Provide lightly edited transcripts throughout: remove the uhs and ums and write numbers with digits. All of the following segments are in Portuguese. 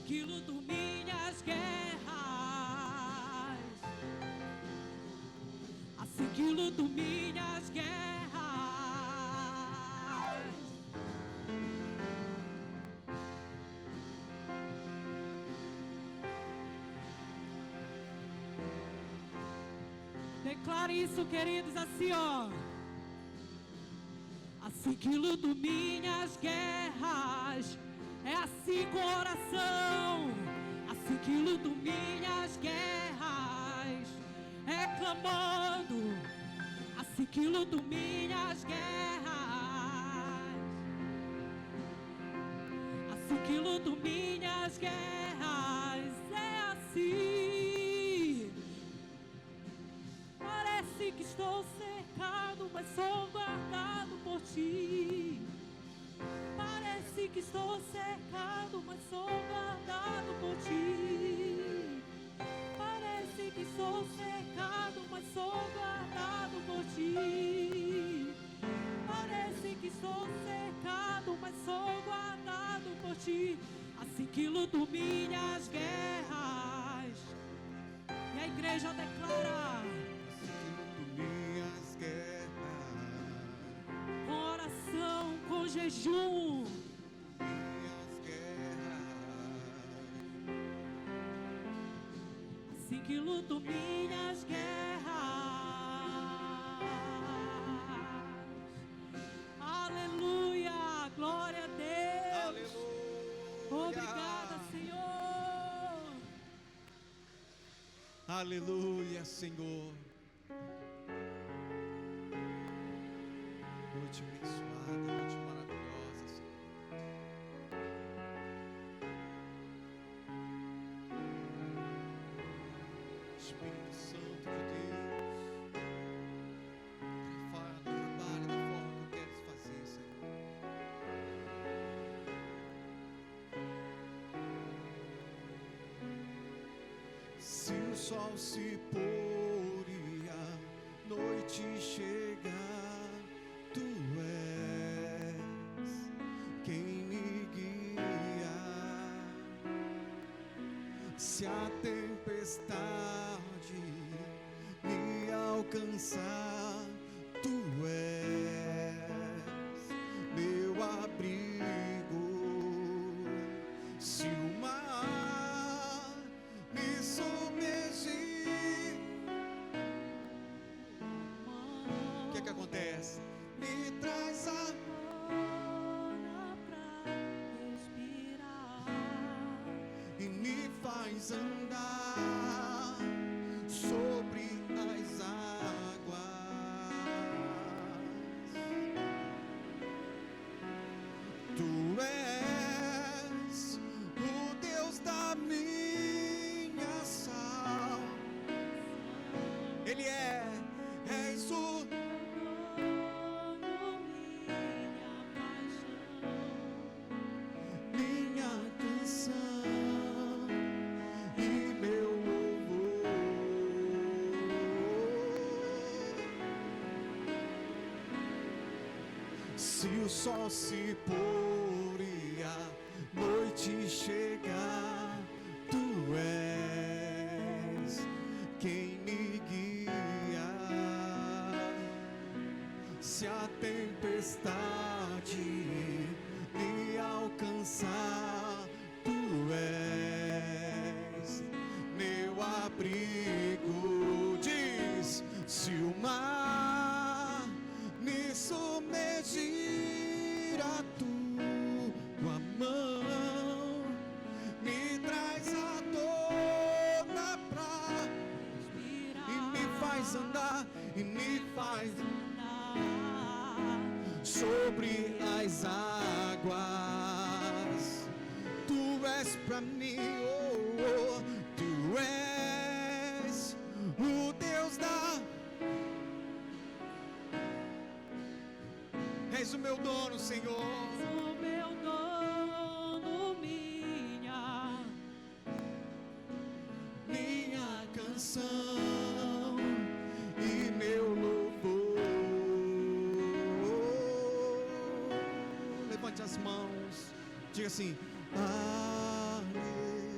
que luto minhas guerras, assim que luto minhas guerras. Declare isso, queridos, assim, ó. Assim que luto minhas guerras, é assim com oração. Assim que luto minhas guerras, é clamando. Assim que luto minhas guerras, assim que luto minhas guerras, é assim. Parece que estou cercado, mas sou guardado por ti. Parece que estou cercado, mas sou guardado por ti. Parece que estou cercado, mas sou guardado por ti. Parece que estou cercado, mas sou guardado por ti. Assim que luto minhas guerras. E a igreja declara: minhas guerras, com oração, com jejum, minhas guerras, assim que luto minhas guerras. Aleluia, glória a Deus. aleluia, Obrigada, Senhor. aleluia, Senhor. Noite abençoada, noite maravilhosa, Senhor. Espírito Santo de Deus, fala, trabalha da forma que eu quero fazer, Senhor. Se o sol se pôr e a noite chegar, Tu és quem me guia. Se a tempestade me alcançar, Tu és meu abrigo. Se o mar me submergir, o que acontece? Me traz a pra respirar e me faz andar sobre as águas. Tu és o Deus da minha salvação. Ele és o e meu louvor. Se o sol se pôr e a noite chegar, Tu és quem me guia. Se a tempestade me alcançar, Tu és meu abrigo. Diz: se o mar me submergir, a Tua mão me traz a dor pra e me faz andar, e me faz sobre as águas. Tu és pra mim, oh, Tu és o Deus da... És o meu dono, Senhor. o meu dono, minha canção e meu louvor. Levante as mãos, diga assim: aleluia.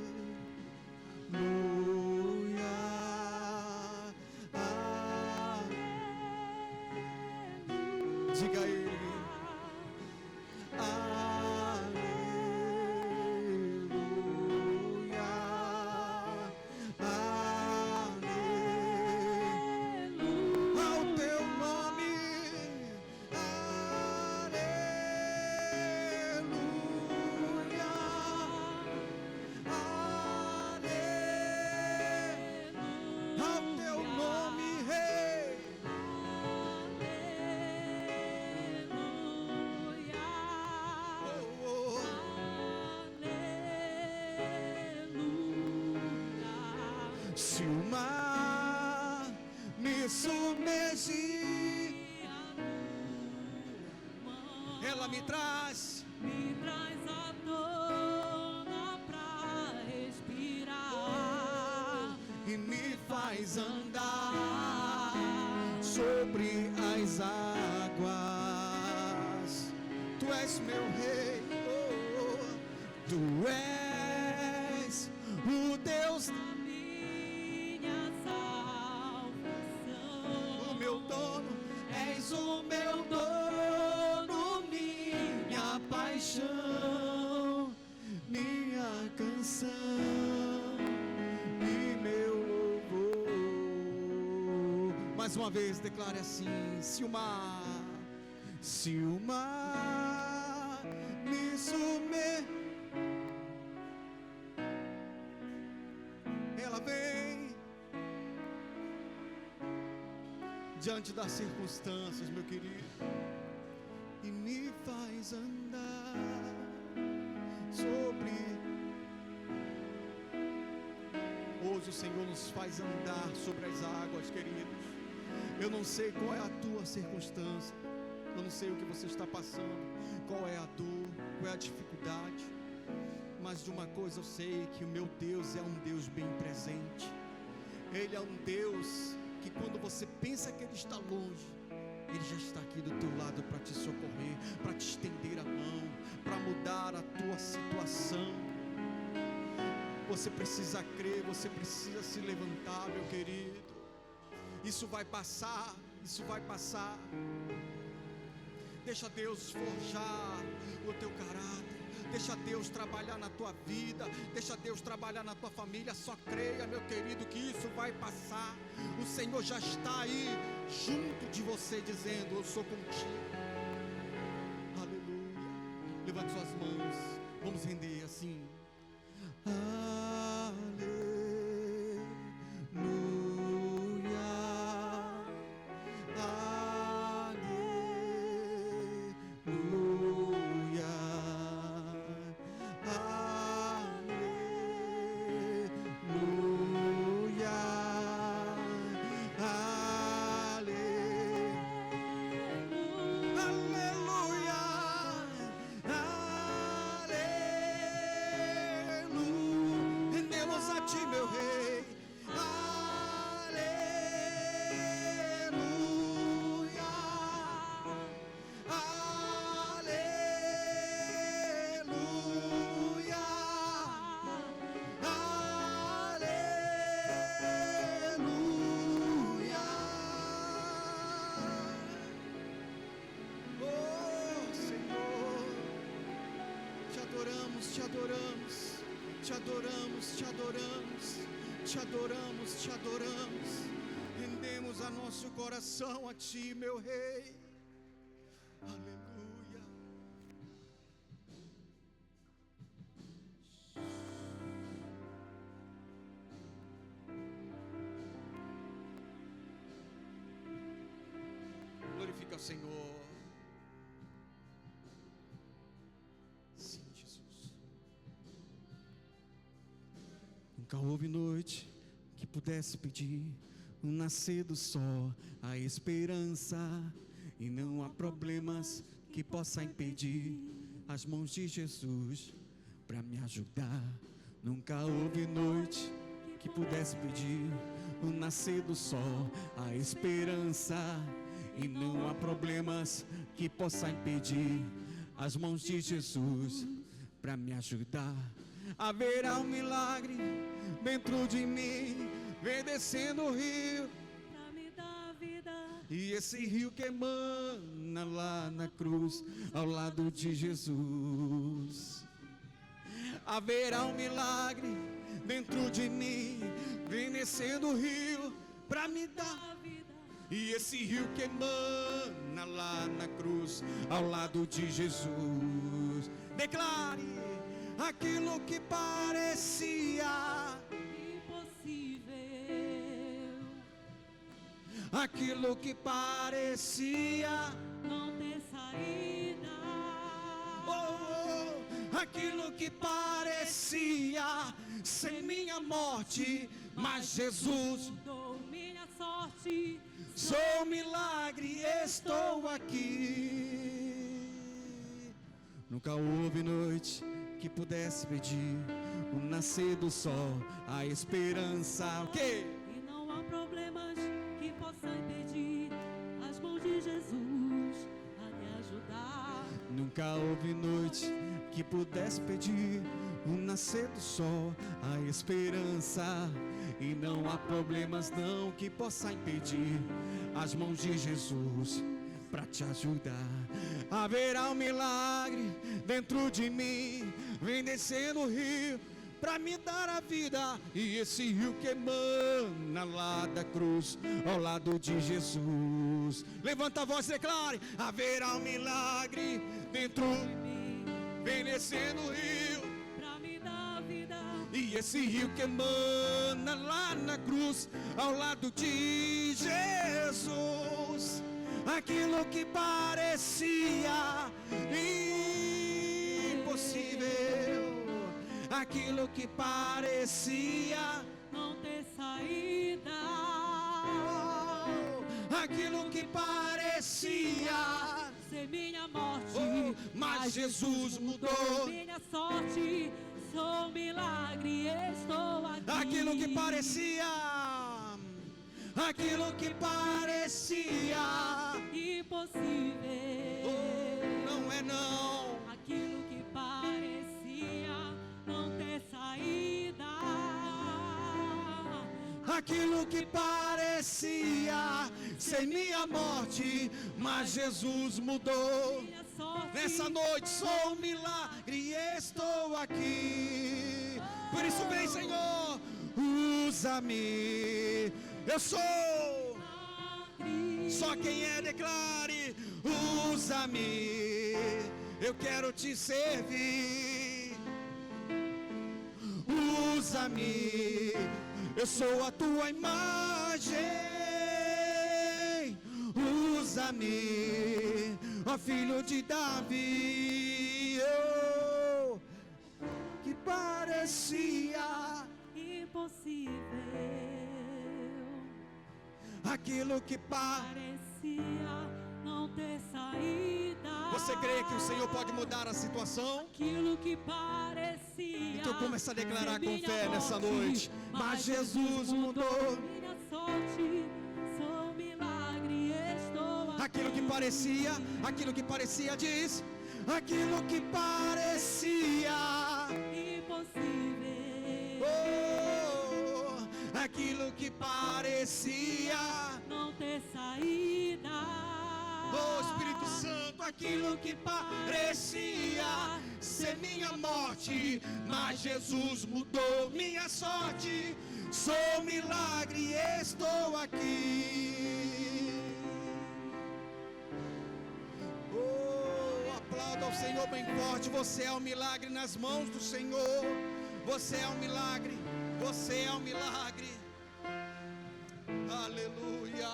Se o mar me submergir, ela me traz à tona pra respirar e me faz andar sobre as águas. Tu és meu rei, tu és o Deus da minha salvação. o meu dono, és o meu dono, minha paixão, minha canção e meu louvor. Mais uma vez, declare assim: se o mar me submergir, ela vem diante das circunstâncias, meu querido, e me faz andar sobre. Hoje o Senhor nos faz andar sobre as águas, queridos. Eu não sei qual é a tua circunstância, eu não sei o que você está passando, qual é a dor, qual é a dificuldade, mas de uma coisa eu sei, que o meu Deus é um Deus bem presente. Ele é um Deus que quando você pensa que Ele está longe, Ele já está aqui do teu lado para te socorrer, para te estender a mão, para mudar a tua situação. Você precisa crer, você precisa se levantar, meu querido. Isso vai passar, isso vai passar. Deixa Deus forjar o teu caráter, deixa Deus trabalhar na tua vida, deixa Deus trabalhar na tua família. Só creia, meu querido, que isso vai passar. O Senhor já está aí junto de você, dizendo: eu sou contigo. Aleluia. Levante suas mãos, vamos render assim. Te adoramos, rendemos a nosso coração a Ti, meu Rei. Aleluia. Glorifica o Senhor. Sim, Jesus. Nunca houve noite que pudesse pedir o nascer do sol, a esperança, e não há problemas que possa impedir as mãos de Jesus para me ajudar. Nunca houve noite que pudesse pedir o nascer do sol, a esperança, e não há problemas que possa impedir as mãos de Jesus para me ajudar. Haverá um milagre dentro de mim, vem descendo o rio pra me dar vida. E esse rio que emana lá na cruz, ao lado de Jesus. Haverá um milagre dentro de mim, vem descendo o rio pra me dar vida. E esse rio que emana lá na cruz, ao lado de Jesus. Declare: aquilo que parecia Impossível, aquilo que parecia não ter saída. aquilo que parecia ser minha morte mas Jesus mudou minha sorte. sou milagre, estou aqui. Nunca houve noite que pudesse pedir o nascer do sol, a esperança. O quê? E não há problemas que possam impedir as mãos de Jesus a me ajudar. Nunca houve noite que pudesse pedir o nascer do sol, a esperança. E não há problemas não que possa impedir as mãos de Jesus para te ajudar. Haverá um milagre dentro de mim, vem descendo o rio para me dar a vida. E esse rio que emana lá da cruz, ao lado de Jesus. Levanta a voz e declare: haverá um milagre dentro de mim, vem descendo o rio Pra me dar vida. e esse rio que emana lá na cruz, ao lado de Jesus. Aquilo que parecia impossível, aquilo que parecia, Não ter saída. aquilo que parecia, Ser minha morte. oh, mas Jesus mudou. Minha sorte. Sou milagre, estou aqui. Aquilo que parecia, aquilo que parecia, impossível. oh, não é não. Aquilo que parecia não ter saída. Aquilo que parecia ser minha morte, mas Jesus mudou. Minha sorte. Nessa noite sou um milagre e estou aqui. Por isso vem, Senhor, usa-me. Eu sou. Só quem é declare, usa-me. Eu quero te servir. Usa-me. Eu sou a tua imagem. Usa-me, ó filho de Davi. Oh, que parecia Impossível. aquilo que Parecia não ter saída. Você crê que o Senhor pode mudar a situação? Aquilo que parecia. Então começa a declarar ser com minha fé nessa morte, noite. Mas Jesus mudou. Minha sorte. Sou milagre, estou aqui. Aquilo que parecia diz, aquilo que parecia, Impossível. oh, aquilo que parecia, Não ter saída. oh Espírito Santo, aquilo que parecia ser minha morte, mas Jesus mudou minha sorte. Sou milagre, estou aqui. Oh, aplauda ao Senhor bem forte. Você é um milagre nas mãos do Senhor. Você é um milagre. Você é um milagre. Aleluia.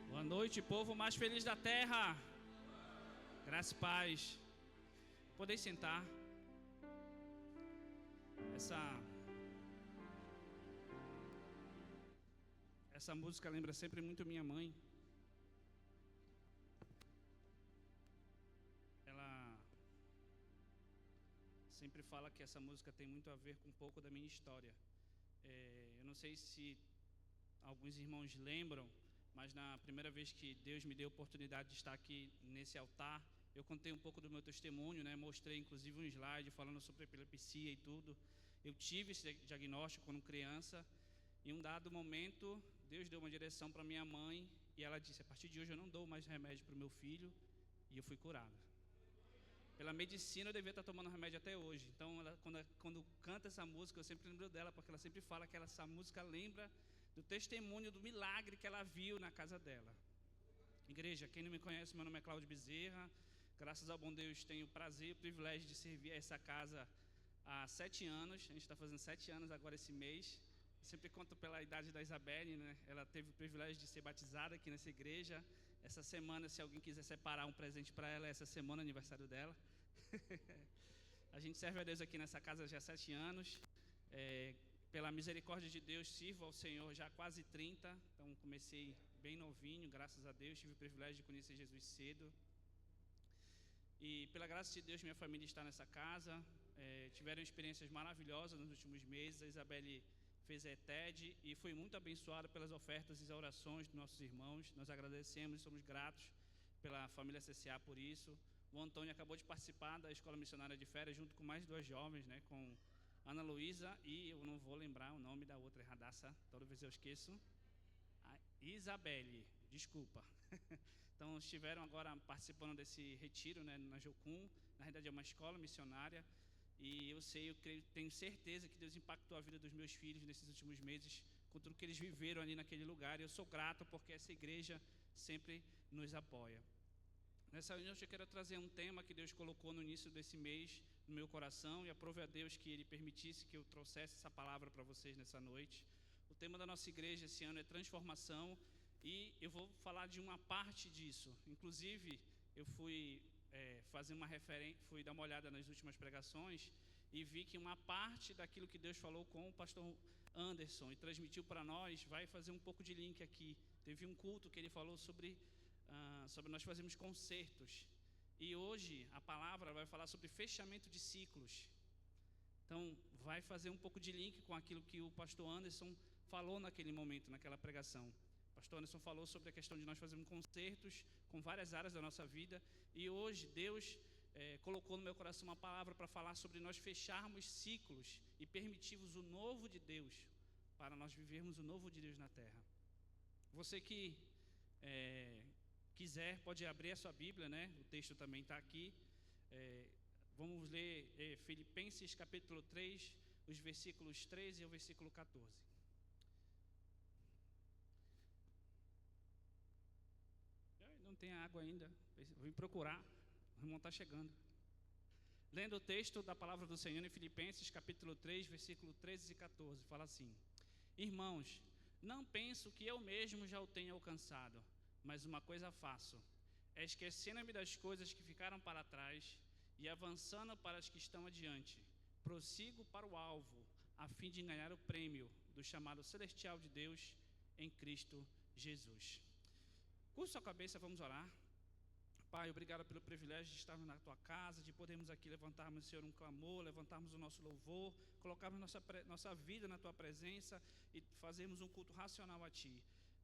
Boa noite, povo mais feliz da terra. Graça e paz. Podem sentar. Essa música lembra sempre muito minha mãe. Ela sempre fala que essa música tem muito a ver com um pouco da minha história. Eu não sei se alguns irmãos lembram, mas na primeira vez que Deus me deu a oportunidade de estar aqui nesse altar, eu contei um pouco do meu testemunho, né? Mostrei inclusive um slide falando sobre epilepsia e tudo. Eu tive esse diagnóstico quando criança. Em um dado momento, Deus deu uma direção para minha mãe e ela disse: a partir de hoje eu não dou mais remédio para o meu filho. E eu fui curado. Pela medicina eu devia estar tomando remédio até hoje. Então ela, quando canta essa música, eu sempre lembro dela, porque ela sempre fala que essa música lembra do testemunho, do milagre que ela viu na casa dela. Igreja, quem não me conhece, meu nome é Cláudio Bezerra. Graças ao bom Deus tenho o prazer e o privilégio de servir a essa casa há 7 anos. A gente está fazendo 7 anos agora esse mês. Eu sempre conto pela idade da Isabelle, né? Ela teve o privilégio de ser batizada aqui nessa igreja. Essa semana, se alguém quiser separar um presente para ela, essa semana é aniversário dela. A gente serve a Deus aqui nessa casa já há 7 anos. Pela misericórdia de Deus, sirvo ao Senhor já há quase 30. Então, comecei bem novinho, graças a Deus. Tive o privilégio de conhecer Jesus cedo. E, pela graça de Deus, minha família está nessa casa. Tiveram experiências maravilhosas nos últimos meses. A Isabelle fez a ETED e foi muito abençoada pelas ofertas e orações dos nossos irmãos. Nós agradecemos e somos gratos pela família CCA por isso. O Antônio acabou de participar da Escola Missionária de Férias junto com mais 2 jovens, né, com Ana Luísa e eu não vou lembrar o nome da outra, Radassa, toda vez eu esqueço. A Isabelle, desculpa. Então estiveram agora participando desse retiro, né, na Jocum. Na verdade é uma escola missionária. E eu tenho certeza que Deus impactou a vida dos meus filhos nesses últimos meses, com tudo que eles viveram ali naquele lugar. E eu sou grato porque essa igreja sempre nos apoia. Nessa noite eu quero trazer um tema que Deus colocou no início desse mês no meu coração, e aprove a Deus que Ele permitisse que eu trouxesse essa palavra para vocês nessa noite. O tema da nossa igreja esse ano é transformação, e eu vou falar de uma parte disso. Inclusive, eu fui fui dar uma olhada nas últimas pregações e vi que uma parte daquilo que Deus falou com o pastor Anderson e transmitiu para nós vai fazer um pouco de link aqui. Teve um culto que ele falou sobre nós fazermos concertos, e hoje a palavra vai falar sobre fechamento de ciclos. Então vai fazer um pouco de link com aquilo que o pastor Anderson falou naquele momento, naquela pregação. O pastor Anderson falou sobre a questão de nós fazermos concertos com várias áreas da nossa vida, e hoje Deus colocou no meu coração uma palavra para falar sobre nós fecharmos ciclos e permitirmos o novo de Deus, para nós vivermos o novo de Deus na terra. Você que quiser, pode abrir a sua Bíblia, né? O texto também está aqui. Vamos ler Filipenses capítulo 3, os versículos 13 e o versículo 14. Não tem água ainda, vou procurar, o irmão está chegando. Lendo o texto da palavra do Senhor em Filipenses capítulo 3, versículo 13 e 14, fala assim: Irmãos, não penso que eu mesmo já o tenha alcançado, mas uma coisa faço, esquecendo-me das coisas que ficaram para trás e avançando para as que estão adiante, prossigo para o alvo, a fim de ganhar o prêmio do chamado celestial de Deus em Cristo Jesus. Curva sua cabeça, vamos orar. Pai, obrigado pelo privilégio de estarmos na Tua casa, de podermos aqui levantarmos, Senhor, um clamor, levantarmos o nosso louvor, colocarmos nossa vida na Tua presença e fazermos um culto racional a Ti.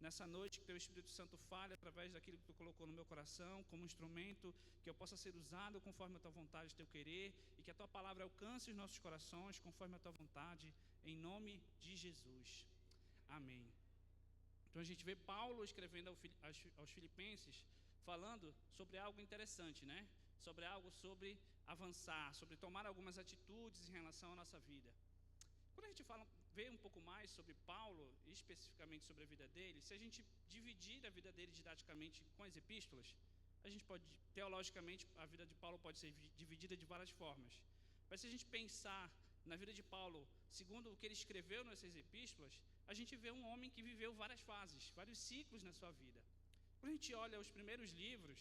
Nessa noite, que Teu Espírito Santo fale através daquilo que Tu colocou no meu coração, como instrumento, que eu possa ser usado conforme a Tua vontade, Teu querer, e que a Tua palavra alcance os nossos corações conforme a Tua vontade, em nome de Jesus. Amém. Então a gente vê Paulo escrevendo aos Filipenses, falando sobre algo interessante, né? Sobre avançar, sobre tomar algumas atitudes em relação à nossa vida. Quando a gente vê um pouco mais sobre Paulo, especificamente sobre a vida dele, se a gente dividir a vida dele didaticamente com as epístolas, a gente pode, teologicamente, a vida de Paulo pode ser dividida de várias formas. Mas se a gente pensar na vida de Paulo, segundo o que ele escreveu nessas epístolas, a gente vê um homem que viveu várias fases, vários ciclos na sua vida. Quando a gente olha os primeiros livros,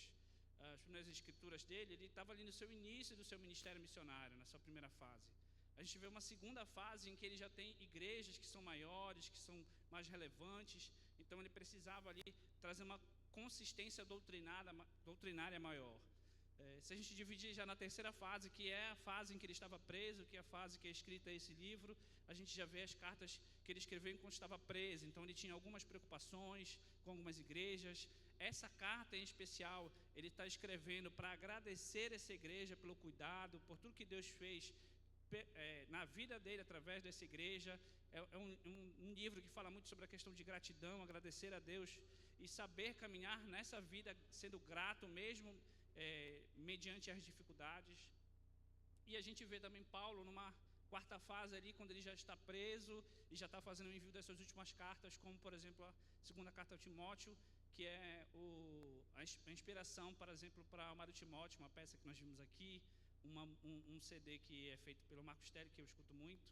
as primeiras escrituras dele, ele estava ali no seu início do seu ministério missionário, na sua primeira fase. A gente vê uma segunda fase em que ele já tem igrejas que são maiores, que são mais relevantes, então ele precisava ali trazer uma consistência doutrinária maior. Se a gente dividir já na terceira fase, que é a fase em que ele estava preso, que é a fase que é escrita esse livro, a gente já vê as cartas que ele escreveu enquanto estava preso. Então ele tinha algumas preocupações com algumas igrejas. Essa carta em especial, ele está escrevendo para agradecer essa igreja pelo cuidado, por tudo que Deus fez na vida dele através dessa igreja. É um livro que fala muito sobre a questão de gratidão, agradecer a Deus e saber caminhar nessa vida sendo grato mesmo mediante as dificuldades. E a gente vê também Paulo numa quarta fase ali, quando ele já está preso e já está fazendo o envio das suas últimas cartas, como por exemplo a segunda carta ao Timóteo, que é a inspiração, por exemplo, para Amado Timóteo, uma peça que nós vimos aqui, um CD que é feito pelo Marcos Telly, que eu escuto muito,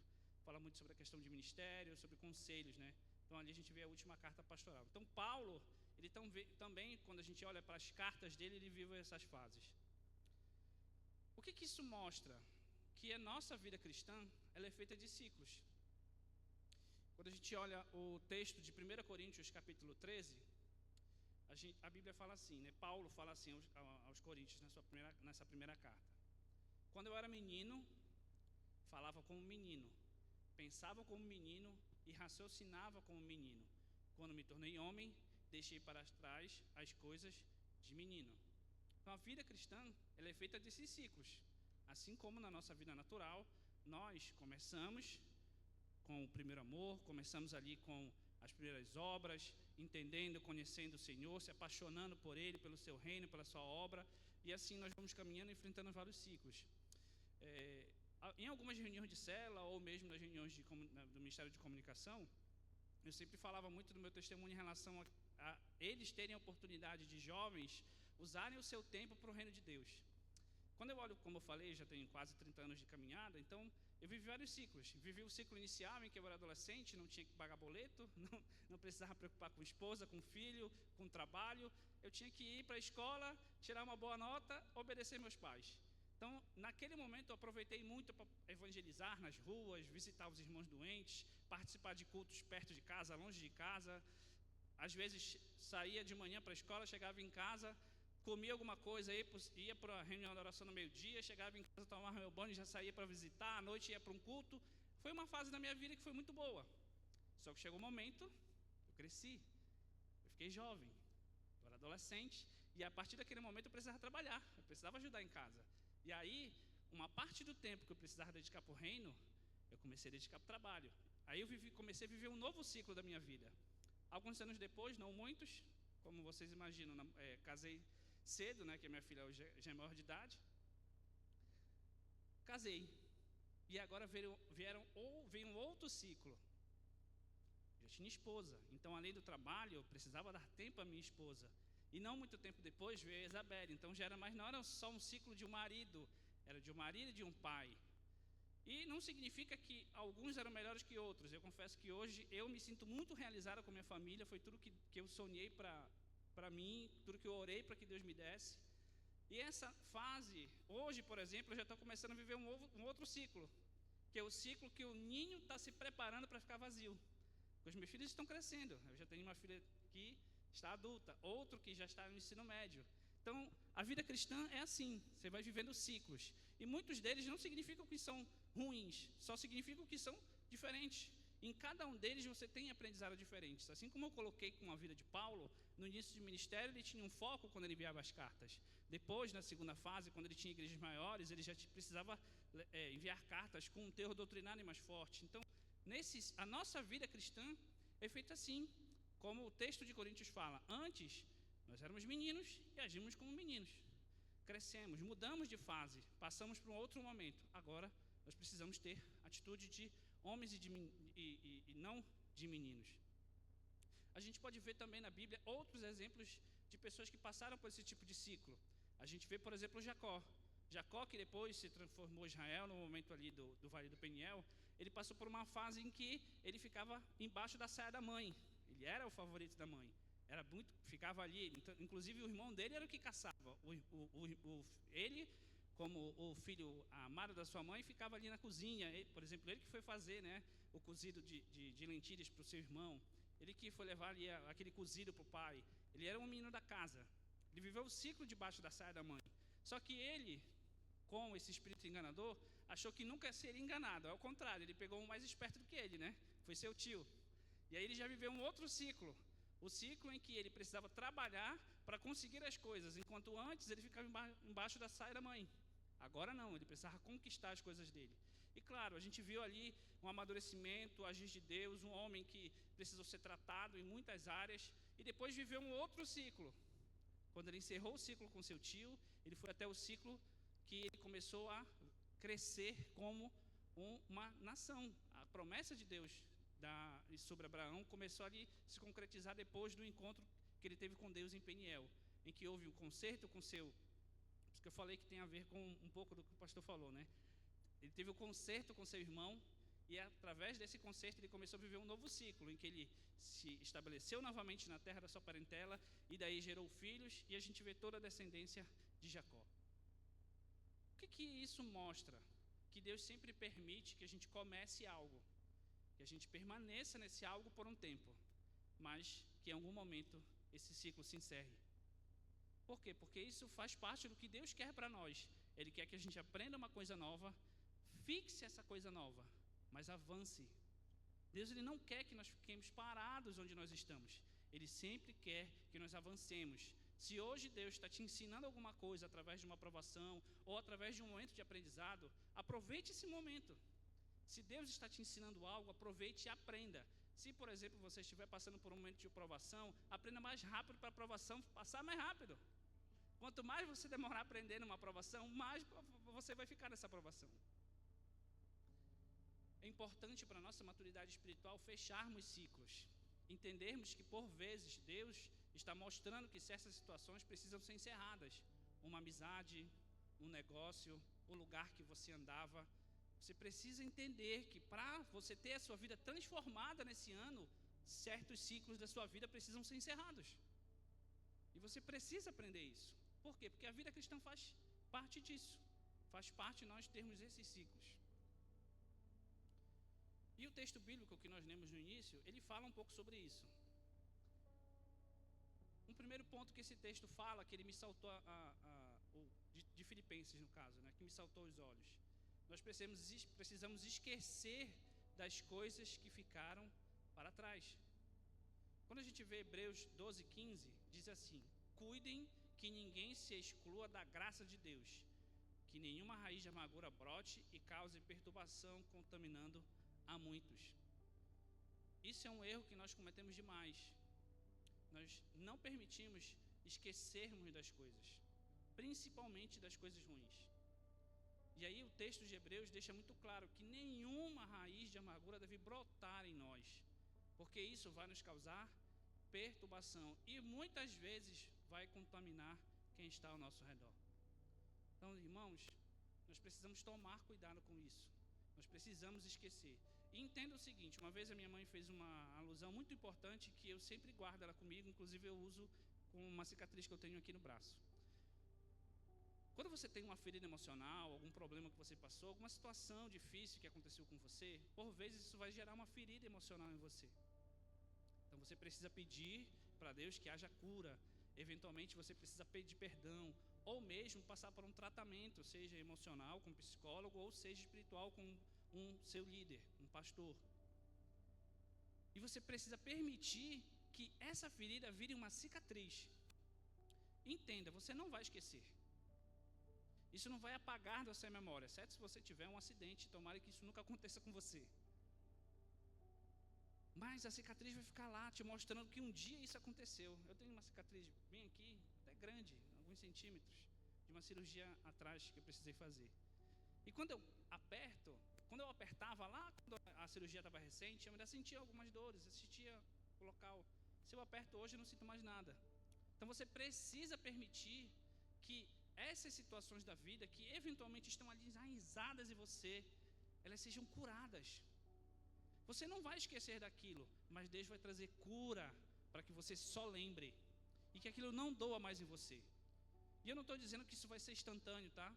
fala muito sobre a questão de ministério, sobre conselhos, né? Então ali a gente vê a última carta pastoral. Então Paulo, ele também, quando a gente olha para as cartas dele, ele vive essas fases. O que isso mostra? que a nossa vida cristã, ela é feita de ciclos. Quando a gente olha o texto de 1 Coríntios capítulo 13, a Bíblia fala assim, né? Paulo fala assim aos Coríntios nessa primeira carta. Quando eu era menino, falava como menino, pensava como menino e raciocinava como menino. Quando me tornei homem, deixei para trás as coisas de menino. Então a vida cristã, ela é feita desses ciclos. Assim como na nossa vida natural, nós começamos com o primeiro amor, começamos ali com as primeiras obras, entendendo, conhecendo o Senhor, se apaixonando por Ele, pelo seu reino, pela sua obra, e assim nós vamos caminhando, enfrentando vários ciclos. Em algumas reuniões de célula, ou mesmo nas reuniões do Ministério de Comunicação, eu sempre falava muito do meu testemunho em relação a eles terem a oportunidade de jovens usarem o seu tempo para o reino de Deus. Quando eu olho, como eu falei, já tenho quase 30 anos de caminhada, então eu vivi vários ciclos. Vivi o ciclo inicial, em que eu era adolescente, não tinha que pagar boleto, não precisava preocupar com esposa, com filho, com trabalho. Eu tinha que ir para a escola, tirar uma boa nota, obedecer meus pais. Então, naquele momento, eu aproveitei muito para evangelizar nas ruas, visitar os irmãos doentes, participar de cultos perto de casa, longe de casa. Às vezes, saía de manhã para a escola, chegava em casa, comia alguma coisa, ia para a reunião da oração no meio-dia, chegava em casa, tomava meu banho, já saía para visitar, à noite ia para um culto. Foi uma fase da minha vida que foi muito boa. Só que chegou um momento, eu cresci, eu fiquei jovem, eu era adolescente, e a partir daquele momento eu precisava trabalhar, eu precisava ajudar em casa. E aí, uma parte do tempo que eu precisava dedicar para o reino, eu comecei a dedicar para o trabalho. Aí eu comecei a viver um novo ciclo da minha vida. Alguns anos depois, não muitos, como vocês imaginam, casei cedo, né, que a minha filha hoje já é maior de idade. Casei. E agora veio um outro ciclo. Já tinha esposa. Então, além do trabalho, eu precisava dar tempo à minha esposa. E não muito tempo depois veio a Isabelle. Então, não era só um ciclo de um marido, era de um marido e de um pai. E não significa que alguns eram melhores que outros. Eu confesso que hoje eu me sinto muito realizada com a minha família. Foi tudo que eu sonhei para mim, tudo que eu orei para que Deus me desse. E essa fase, hoje, por exemplo, eu já estou começando a viver um outro ciclo, que é o ciclo que o ninho está se preparando para ficar vazio. Os meus filhos estão crescendo. Eu já tenho uma filha que está adulta, outro que já está no ensino médio. Então, a vida cristã é assim, você vai vivendo ciclos. E muitos deles não significam que são ruins, só significam que são diferentes. Em cada um deles você tem aprendizados diferentes. Assim como eu coloquei com a vida de Paulo, no início do ministério ele tinha um foco quando ele enviava as cartas. Depois, na segunda fase, quando ele tinha igrejas maiores, ele já precisava enviar cartas com um teor doutrinário mais forte. Então, a nossa vida cristã é feita assim, como o texto de Coríntios fala. Antes, nós éramos meninos e agimos como meninos. Crescemos, mudamos de fase, passamos para um outro momento. Agora, nós precisamos ter atitude de homens e não de meninos. A gente pode ver também na Bíblia outros exemplos de pessoas que passaram por esse tipo de ciclo. A gente vê, por exemplo, Jacó. Jacó, que depois se transformou em Israel, no momento ali do Vale do Peniel, ele passou por uma fase em que ele ficava embaixo da saia da mãe. Ele era o favorito da mãe. Ficava ali, inclusive o irmão dele era o que caçava. Ele, como o filho amado da sua mãe, ficava ali na cozinha. Por exemplo, ele que foi fazer, né, o cozido de lentilhas para o seu irmão. Ele que foi levar ali aquele cozido para o pai. Ele era um menino da casa. Ele viveu o ciclo debaixo da saia da mãe. Só que ele, com esse espírito enganador, achou que nunca seria enganado. Ao contrário, ele pegou um mais esperto do que ele, né? Foi seu tio. E aí ele já viveu um outro ciclo. O ciclo em que ele precisava trabalhar para conseguir as coisas, enquanto antes ele ficava embaixo da saia da mãe. Agora não, ele precisava conquistar as coisas dele. E claro, a gente viu ali um amadurecimento, o agir de Deus, um homem que precisou ser tratado em muitas áreas, e depois viveu um outro ciclo. Quando ele encerrou o ciclo com seu tio, ele foi até o ciclo que ele começou a crescer como uma nação. A promessa de Deus sobre Abraão começou ali a se concretizar depois do encontro que ele teve com Deus em Peniel, em que houve um concerto com seu... Por isso que eu falei que tem a ver com um pouco do que o pastor falou, né? Ele teve um concerto com seu irmão, e através desse concerto ele começou a viver um novo ciclo, em que ele se estabeleceu novamente na terra da sua parentela, e daí gerou filhos, e a gente vê toda a descendência de Jacó. O que isso mostra? que Deus sempre permite que a gente comece algo, que a gente permaneça nesse algo por um tempo, mas que em algum momento esse ciclo se encerre. Por quê? Porque isso faz parte do que Deus quer para nós. Ele quer que a gente aprenda uma coisa nova, fixe essa coisa nova, mas avance. Deus, ele não quer que nós fiquemos parados onde nós estamos. Ele sempre quer que nós avancemos. Se hoje Deus está te ensinando alguma coisa através de uma aprovação ou através de um momento de aprendizado, aproveite esse momento. Se Deus está te ensinando algo, aproveite e aprenda. Se, por exemplo, você estiver passando por um momento de aprovação, aprenda mais rápido para a aprovação passar mais rápido. Quanto mais você demorar a aprender numa aprovação, mais você vai ficar nessa aprovação. É importante para a nossa maturidade espiritual fecharmos ciclos. Entendermos que, por vezes, Deus está mostrando que certas situações precisam ser encerradas. Uma amizade, um negócio, o lugar que você andava. Você precisa entender que para você ter a sua vida transformada nesse ano, certos ciclos da sua vida precisam ser encerrados. E você precisa aprender isso. Por quê? Porque a vida cristã faz parte disso. Faz parte nós termos esses ciclos. E o texto bíblico que nós lemos no início, ele fala um pouco sobre isso. Um primeiro ponto que esse texto fala, que ele me saltou, de Filipenses no caso, né, que me saltou os olhos. Nós precisamos esquecer das coisas que ficaram para trás. Quando a gente vê Hebreus 12:15, diz assim: cuidem que ninguém se exclua da graça de Deus, que nenhuma raiz de amargura brote e cause perturbação, contaminando a muitos. Isso é um erro que nós cometemos demais. Nós não permitimos esquecermos das coisas, principalmente das coisas ruins. E aí o texto de Hebreus deixa muito claro que nenhuma raiz de amargura deve brotar em nós, porque isso vai nos causar perturbação e muitas vezes vai contaminar quem está ao nosso redor. Então, irmãos, nós precisamos tomar cuidado com isso. Nós precisamos esquecer. E entenda o seguinte, uma vez a minha mãe fez uma alusão muito importante que eu sempre guardo ela comigo, inclusive eu uso com uma cicatriz que eu tenho aqui no braço. Quando você tem uma ferida emocional, algum problema que você passou, alguma situação difícil que aconteceu com você, por vezes isso vai gerar uma ferida emocional em você. Então você precisa pedir para Deus que haja cura. Eventualmente você precisa pedir perdão, ou mesmo passar por um tratamento, seja emocional com um psicólogo, ou seja espiritual com um seu líder, um pastor. E você precisa permitir que essa ferida vire uma cicatriz. Entenda, você não vai esquecer. Isso não vai apagar da sua memória, certo? Se você tiver um acidente, tomara que isso nunca aconteça com você. Mas a cicatriz vai ficar lá, te mostrando que um dia isso aconteceu. Eu tenho uma cicatriz bem aqui, até grande, alguns centímetros, de uma cirurgia atrás que eu precisei fazer. E quando eu apertava lá, quando a cirurgia estava recente, eu ainda sentia algumas dores, eu sentia o local. Se eu aperto hoje, eu não sinto mais nada. Então você precisa permitir que essas situações da vida, que eventualmente estão ali enraizadas em você, elas sejam curadas. Você não vai esquecer daquilo, mas Deus vai trazer cura para que você só lembre e que aquilo não doa mais em você. E eu não estou dizendo que isso vai ser instantâneo, tá?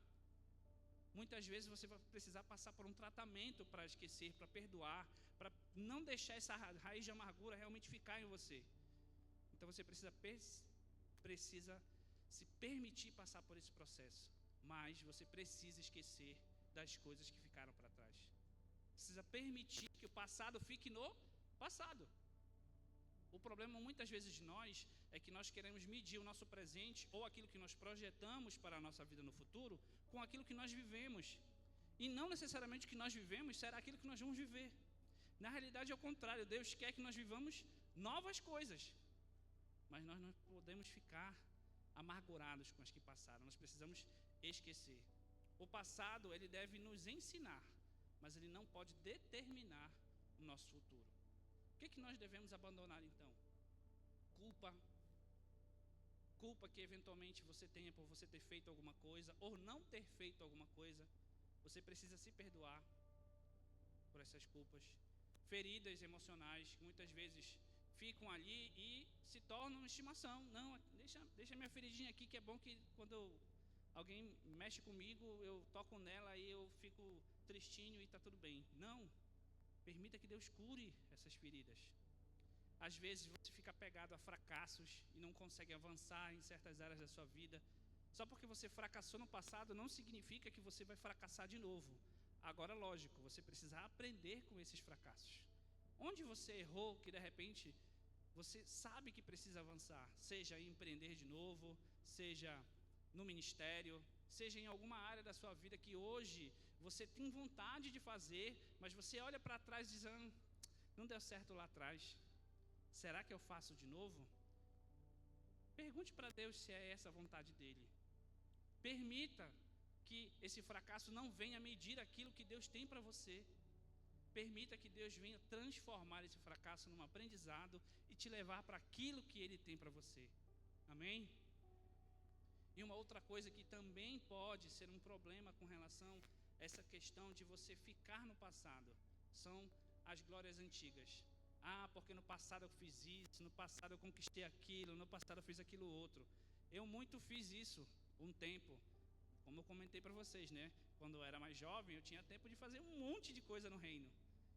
Muitas vezes você vai precisar passar por um tratamento para esquecer, para perdoar, para não deixar essa raiz de amargura realmente ficar em você. Então você precisa se permitir passar por esse processo, mas você precisa esquecer das coisas que ficaram para trás. Precisa permitir que o passado fique no passado. O problema muitas vezes de nós é que nós queremos medir o nosso presente ou aquilo que nós projetamos para a nossa vida no futuro com aquilo que nós vivemos. E não necessariamente o que nós vivemos será aquilo que nós vamos viver. Na realidade é o contrário, Deus quer que nós vivamos novas coisas. Mas nós não podemos ficar amargurados com as que passaram, nós precisamos esquecer. O passado, ele deve nos ensinar, mas ele não pode determinar o nosso futuro. O que nós devemos abandonar então? Culpa que eventualmente você tenha por você ter feito alguma coisa ou não ter feito alguma coisa. Você precisa se perdoar por essas culpas. Feridas emocionais que muitas vezes ficam ali e se tornam estimação. Não, deixa minha feridinha aqui, que é bom que quando eu alguém mexe comigo, eu toco nela e eu fico tristinho e está tudo bem. Não, permita que Deus cure essas feridas. Às vezes você fica apegado a fracassos e não consegue avançar em certas áreas da sua vida. Só porque você fracassou no passado não significa que você vai fracassar de novo. Agora, lógico, você precisa aprender com esses fracassos. Onde você errou, que de repente você sabe que precisa avançar, seja em empreender de novo, seja no ministério, seja em alguma área da sua vida que hoje você tem vontade de fazer, mas você olha para trás e diz, não deu certo lá atrás, será que eu faço de novo? Pergunte para Deus se é essa a vontade dele. Permita que esse fracasso não venha medir aquilo que Deus tem para você. Permita que Deus venha transformar esse fracasso num aprendizado e te levar para aquilo que Ele tem para você. Amém? E uma outra coisa que também pode ser um problema com relação a essa questão de você ficar no passado, são as glórias antigas. Porque no passado eu fiz isso, no passado eu conquistei aquilo, no passado eu fiz aquilo outro. Eu muito fiz isso um tempo. Como eu comentei para vocês, né? Quando eu era mais jovem, eu tinha tempo de fazer um monte de coisa no reino.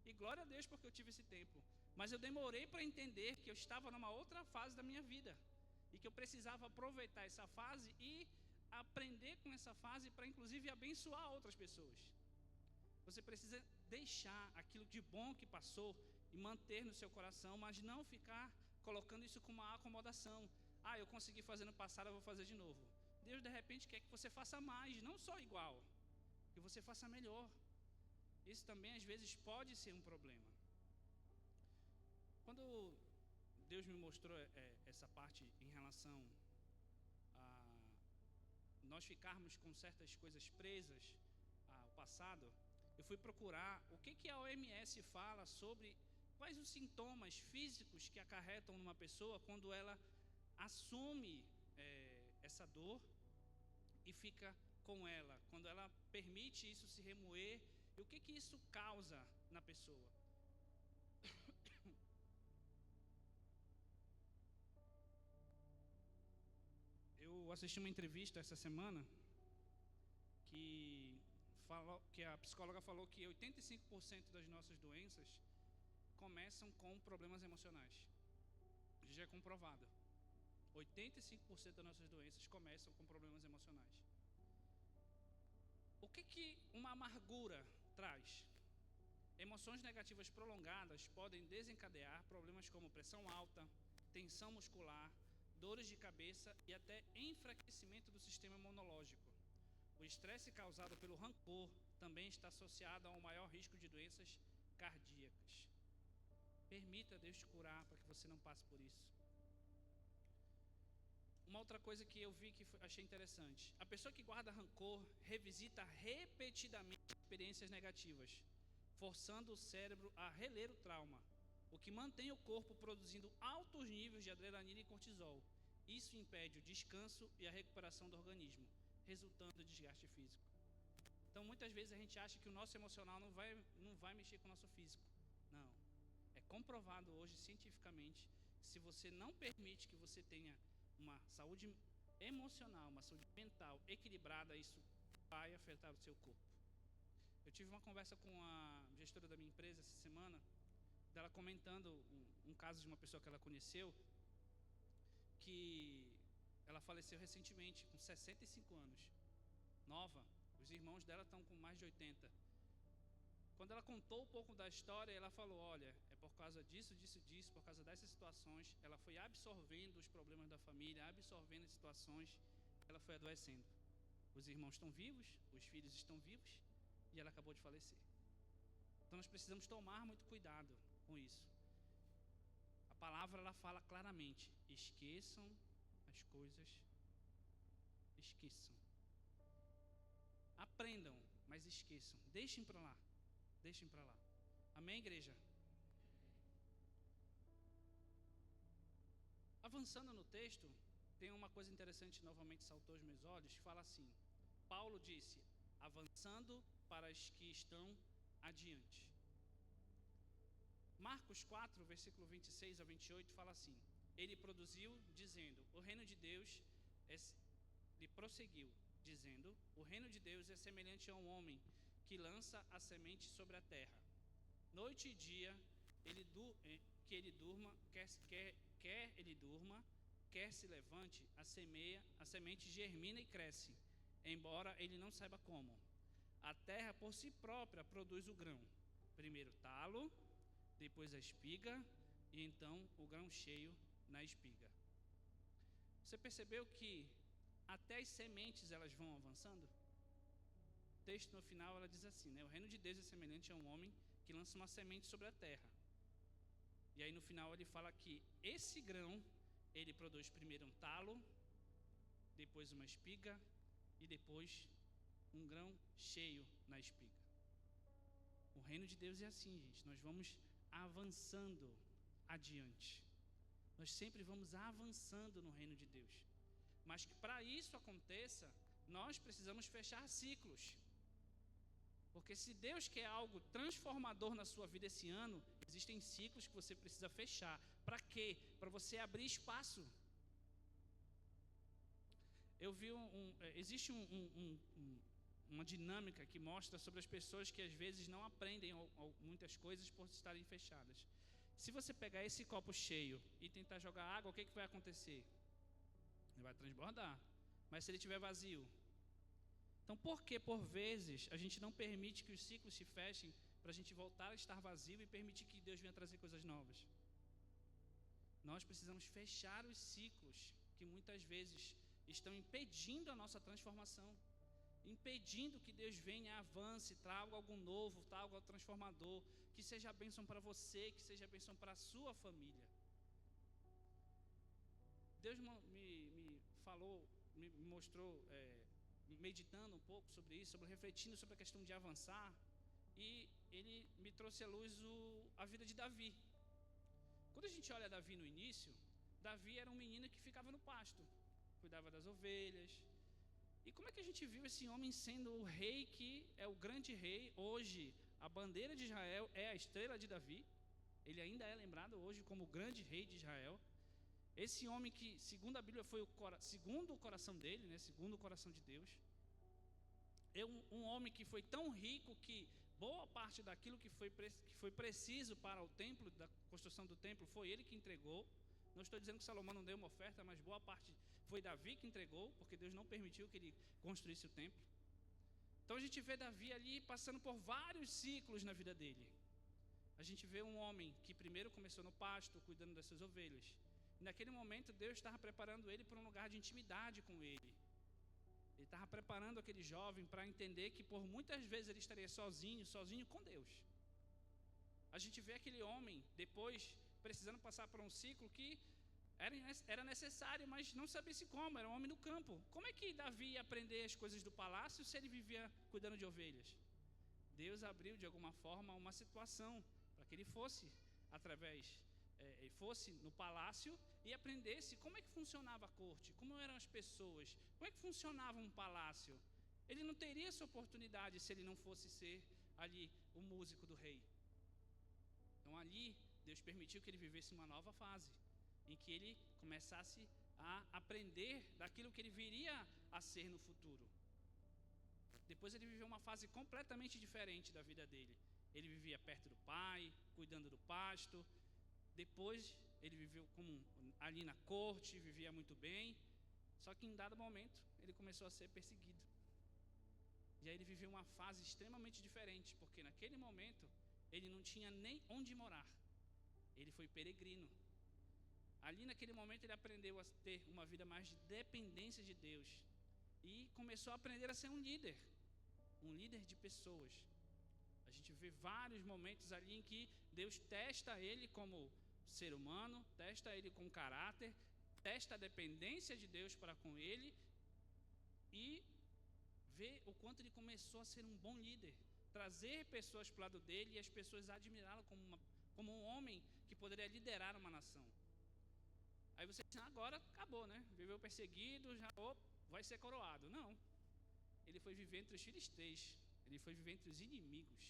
E glória a Deus porque eu tive esse tempo. Mas eu demorei para entender que eu estava numa outra fase da minha vida. E que eu precisava aproveitar essa fase e aprender com essa fase para inclusive abençoar outras pessoas. Você precisa deixar aquilo de bom que passou e manter no seu coração, mas não ficar colocando isso como uma acomodação. Eu consegui fazer no passado, eu vou fazer de novo. Deus de repente quer que você faça mais, não só igual, que você faça melhor. Isso também às vezes pode ser um problema. Quando Deus me mostrou essa parte em relação a nós ficarmos com certas coisas presas ao passado, eu fui procurar o que a OMS fala sobre quais os sintomas físicos que acarretam numa pessoa quando ela assume essa dor e fica com ela, quando ela permite isso se remoer, e o que isso causa na pessoa. Eu assisti uma entrevista essa semana que a psicóloga falou que 85% das nossas doenças começam com problemas emocionais. Isso já é comprovado. 85% das nossas doenças começam com problemas emocionais. O que uma amargura traz? Emoções negativas prolongadas podem desencadear problemas como pressão alta, tensão muscular, dores de cabeça e até enfraquecimento do sistema imunológico. O estresse causado pelo rancor também está associado a um maior risco de doenças cardíacas. Permita Deus te curar para que você não passe por isso. Uma outra coisa que eu vi que achei interessante. A pessoa que guarda rancor revisita repetidamente experiências negativas, forçando o cérebro a reler o trauma, o que mantém o corpo produzindo altos níveis de adrenalina e cortisol. Isso impede o descanso e a recuperação do organismo, resultando em desgaste físico. Então, muitas vezes a gente acha que o nosso emocional não vai mexer com o nosso físico. Não. É comprovado hoje cientificamente, se você não permite que você tenha uma saúde emocional, uma saúde mental equilibrada, isso vai afetar o seu corpo. Eu tive uma conversa com a gestora da minha empresa essa semana, dela comentando um caso de uma pessoa que ela conheceu, que ela faleceu recentemente, com 65 anos, nova. Os irmãos dela estão com mais de 80. Quando ela contou um pouco da história, ela falou, olha, é por causa disso, por causa dessas situações, ela foi absorvendo os problemas da família, absorvendo as situações, ela foi adoecendo. Os irmãos estão vivos, os filhos estão vivos, e ela acabou de falecer. Então nós precisamos tomar muito cuidado com isso. A palavra ela fala claramente, esqueçam as coisas, esqueçam. Aprendam, mas esqueçam, deixem para lá. Deixem para lá. Amém, igreja? Avançando no texto, tem uma coisa interessante, novamente saltou aos meus olhos, fala assim, Paulo disse, avançando para os que estão adiante. Marcos 4, versículo 26 a 28, fala assim, ele produziu, dizendo, o reino de Deus lhe prosseguiu, dizendo: o reino de Deus é semelhante a um homem que lança a semente sobre a terra. Noite e dia, que ele durma, quer ele durma, quer se levante, a semente germina e cresce, embora ele não saiba como. A terra por si própria produz o grão, primeiro o talo, depois a espiga, e então o grão cheio na espiga. Você percebeu que até as sementes elas vão avançando? O texto no final ela diz assim, né? O reino de Deus é semelhante a um homem que lança uma semente sobre a terra. E aí no final ele fala que esse grão, ele produz primeiro um talo, depois uma espiga e depois um grão cheio na espiga. O reino de Deus é assim, gente. Nós vamos avançando adiante. Nós sempre vamos avançando no reino de Deus. Mas que para isso aconteça, nós precisamos fechar ciclos. Porque se Deus quer algo transformador na sua vida esse ano, existem ciclos que você precisa fechar. Para quê? Para você abrir espaço. Eu vi existe uma dinâmica que mostra sobre as pessoas que às vezes não aprendem muitas coisas por estarem fechadas. Se você pegar esse copo cheio e tentar jogar água, o que vai acontecer? Ele vai transbordar. Mas se ele estiver vazio? Então, por que por vezes a gente não permite que os ciclos se fechem para a gente voltar a estar vazio e permitir que Deus venha trazer coisas novas? Nós precisamos fechar os ciclos que muitas vezes estão impedindo a nossa transformação, impedindo que Deus venha, avance, traga algo novo, traga algo transformador, que seja a bênção para você, que seja a bênção para a sua família. Deus me falou, me mostrou, meditando um pouco sobre isso, refletindo sobre a questão de avançar, e Ele me trouxe à luz a vida de Davi. Quando a gente olha Davi no início, Davi era um menino que ficava no pasto, cuidava das ovelhas. E como é que a gente viu esse homem sendo o rei que é o grande rei? Hoje, a bandeira de Israel é a estrela de Davi. Ele ainda é lembrado hoje como o grande rei de Israel. Esse homem que, segundo a Bíblia, foi segundo o coração dele, né? Segundo o coração de Deus. É um homem que foi tão rico que boa parte daquilo que foi preciso para o templo, da construção do templo, foi ele que entregou. Não estou dizendo que Salomão não deu uma oferta, mas boa parte foi Davi que entregou, porque Deus não permitiu que ele construísse o templo. Então a gente vê Davi ali passando por vários ciclos na vida dele. A gente vê um homem que primeiro começou no pasto, cuidando das suas ovelhas. E naquele momento Deus estava preparando ele para um lugar de intimidade com ele. Ele estava preparando aquele jovem para entender que por muitas vezes ele estaria sozinho com Deus. A gente vê aquele homem depois precisando passar por um ciclo que era necessário, mas não sabia-se como, era um homem no campo. Como é que Davi ia aprender as coisas do palácio se ele vivia cuidando de ovelhas? Deus abriu de alguma forma uma situação para que ele fosse fosse no palácio e aprendesse como é que funcionava a corte, como eram as pessoas, como é que funcionava um palácio. Ele não teria essa oportunidade se ele não fosse ser ali o músico do rei. Então ali Deus permitiu que ele vivesse uma nova fase, em que ele começasse a aprender daquilo que ele viria a ser no futuro. Depois ele viveu uma fase completamente diferente da vida dele. Ele vivia perto do pai, cuidando do pasto. Depois ele viveu ali na corte, vivia muito bem. Só que em dado momento ele começou a ser perseguido. E aí ele viveu uma fase extremamente diferente, porque naquele momento ele não tinha nem onde morar. Ele foi peregrino. Ali naquele momento ele aprendeu a ter uma vida mais de dependência de Deus. E começou a aprender a ser um líder de pessoas. A gente vê vários momentos ali em que Deus testa ele como ser humano, testa ele com caráter, testa a dependência de Deus para com ele e vê o quanto ele começou a ser um bom líder, trazer pessoas para o lado dele e as pessoas admirá-lo como um homem que poderia liderar uma nação. Aí você diz, agora acabou, né? Viveu perseguido, já vai ser coroado. Não. Ele foi viver entre os filisteus, ele foi viver entre os inimigos.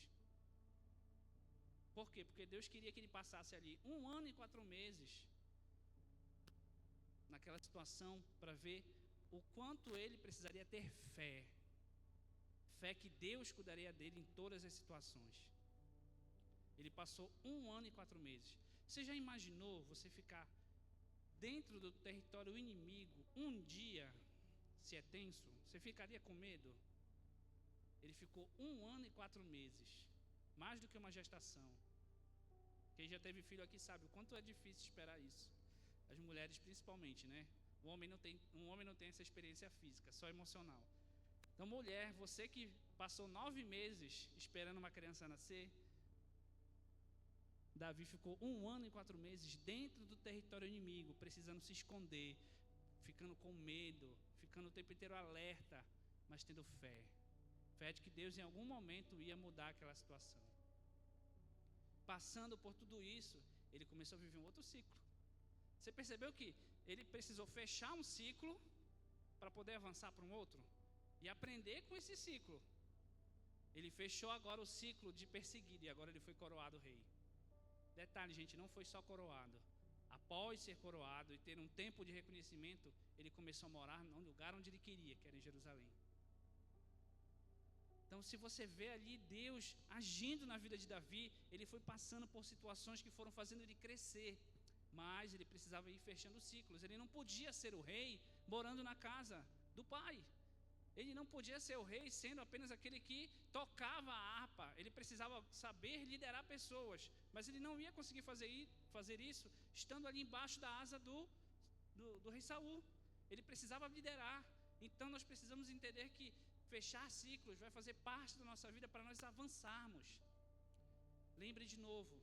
Por quê? Porque Deus queria que ele passasse ali 1 ano e 4 meses naquela situação para ver o quanto ele precisaria ter fé. Fé que Deus cuidaria dele em todas as situações. Ele passou 1 ano e 4 meses. Você já imaginou você ficar dentro do território inimigo um dia, se é tenso? Você ficaria com medo? Ele ficou 1 ano e 4 meses, mais do que uma gestação. Quem já teve filho aqui sabe o quanto é difícil esperar isso. As mulheres principalmente, né? Um homem não tem essa experiência física, só emocional. Então, mulher, você que passou 9 meses esperando uma criança nascer, Davi ficou 1 ano e 4 meses dentro do território inimigo, precisando se esconder, ficando com medo, ficando o tempo inteiro alerta, mas tendo fé. Fé de que Deus em algum momento ia mudar aquela situação. Passando por tudo isso, ele começou a viver um outro ciclo. Você percebeu que ele precisou fechar um ciclo para poder avançar para um outro? E aprender com esse ciclo. Ele fechou agora o ciclo de perseguido e agora ele foi coroado rei. Detalhe, gente, não foi só coroado. Após ser coroado e ter um tempo de reconhecimento, ele começou a morar no lugar onde ele queria, que era em Jerusalém. Então, se você vê ali Deus agindo na vida de Davi, ele foi passando por situações que foram fazendo ele crescer, mas ele precisava ir fechando ciclos. Ele não podia ser o rei morando na casa do pai. Ele não podia ser o rei sendo apenas aquele que tocava a harpa. Ele precisava saber liderar pessoas, mas ele não ia conseguir fazer isso estando ali embaixo da asa do rei Saul. Ele precisava liderar. Então nós precisamos entender que fechar ciclos vai fazer parte da nossa vida para nós avançarmos. Lembre de novo,